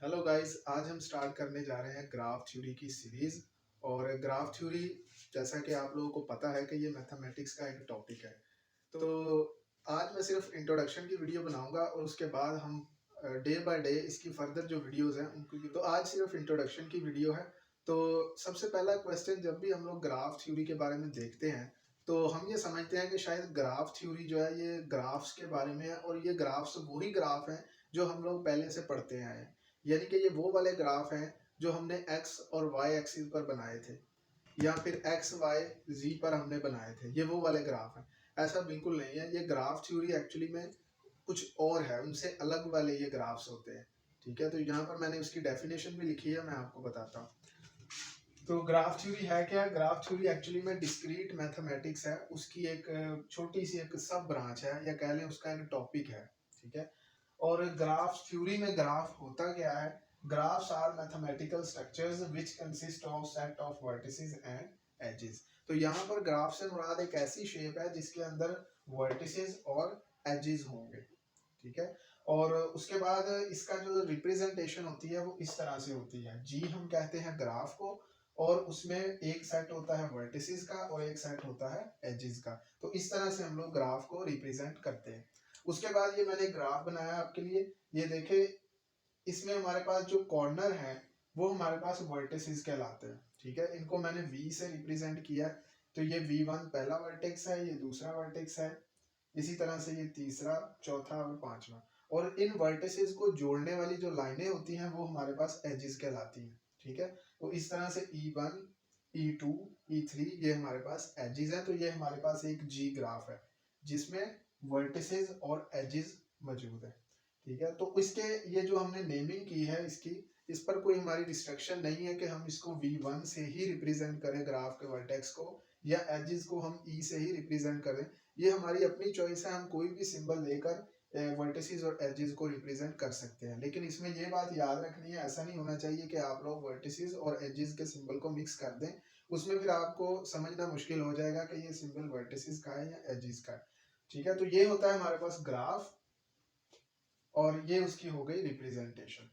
Hello guys, आज हम start करने जा रहे हैं ग्राफ थ्योरी की सीरीज। और ग्राफ थ्योरी, जैसा कि आप लोगों को पता है कि ये मैथमेटिक्स का एक टॉपिक है। तो आज मैं सिर्फ इंट्रोडक्शन की वीडियो बनाऊंगा और उसके बाद हम डे बाय डे इसकी फर्दर जो वीडियोस हैं उनको तो आज सिर्फ इंट्रोडक्शन की वीडियो है। तो सबसे पहला क्वेश्चन, जब भी हम लोग ग्राफ थ्योरी के बारे में देखते हैं तो हम ये समझते हैं कि शायद ग्राफ थ्योरी जो है ये ग्राफ्स के बारे में है, और ये ग्राफ्स वही ग्राफ हैं जो हम लोग पहले से पढ़ते आए हैं। यानी कि ये वो वाले ग्राफ हैं जो हमने एक्स और वाई एक्सिस पर बनाए थे, या फिर एक्स वाई जी पर हमने बनाए थे, ये वो वाले ग्राफ हैं। ऐसा बिल्कुल नहीं है, ये ग्राफ थ्योरी एक्चुअली में कुछ और है, उनसे अलग वाले ये ग्राफ्स होते हैं। ठीक है, तो यहाँ पर मैंने उसकी डेफिनेशन भी लिखी है, मैं आपको बताता हूँ। तो ग्राफ थ्योरी है क्या? ग्राफ थ्योरी एक्चुअली में डिस्क्रीट मैथमेटिक्स है, उसकी एक छोटी सी एक सब ब्रांच है, या कह लें उसका एक टॉपिक है। ठीक है, और ग्राफ थ्योरी में ग्राफ होता क्या है? Graphs are mathematical structures which consist of set of vertices and edges. तो यहाँ पर ग्राफ से मुराद एक ऐसी शेप है जिसके अंदर वर्टिसेस और एजेस होंगे। ठीक है, और उसके बाद इसका जो रिप्रेजेंटेशन होती है वो इस तरह से होती है। जी हम कहते हैं ग्राफ को, और उसमें एक सेट होता है वर्टिसेस का और एक सेट होता है एजेस का। तो इस तरह से हम लोग ग्राफ को रिप्रेजेंट करते हैं। उसके बाद ये मैंने ग्राफ बनाया आपके लिए, ये देखे, इसमें हमारे पास जो कॉर्नर है वो हमारे पास वर्टिसेस कहलाते हैं। ठीक है, इनको मैंने वी से रिप्रेजेंट किया। तो ये V1 पहला वर्टेक्स है, ये दूसरा वर्टेक्स है, इसी तरह से ये तीसरा, चौथा और पांचवा। और इन वर्टिसेस को जोड़ने वाली जो लाइनें होती हैं वो हमारे पास एजेस कहलाती हैं। ठीक है, तो इस तरह से E1, E2, E3 ये हमारे पास एजेस हैं। तो ये हमारे पास एक जी ग्राफ है जिसमें वर्टिसेस और एजेस मौजूद है। ठीक है, तो इसके ये जो हमने नेमिंग की है इसकी, इस पर कोई हमारी रिस्ट्रिक्शन नहीं है कि हम इसको V1 से ही रिप्रेजेंट करें ग्राफ के वर्टेक्स को, या एजेस को हम E से ही रिप्रेजेंट करें। ये हमारी अपनी चॉइस है, हम कोई भी सिंबल लेकर वर्टिसेस और एजेस को रिप्रेजेंट कर सकते हैं। लेकिन इसमें ये बात याद रखनी है, ऐसा नहीं होना चाहिए कि आप लोग वर्टिसेस और एजेस के सिंबल को मिक्स कर दें। उसमें फिर आपको समझना मुश्किल हो जाएगा कि ये सिंबल वर्टिसेस का है या एजेस का है। ठीक है, तो ये होता है हमारे पास ग्राफ, और ये उसकी हो गई रिप्रेजेंटेशन।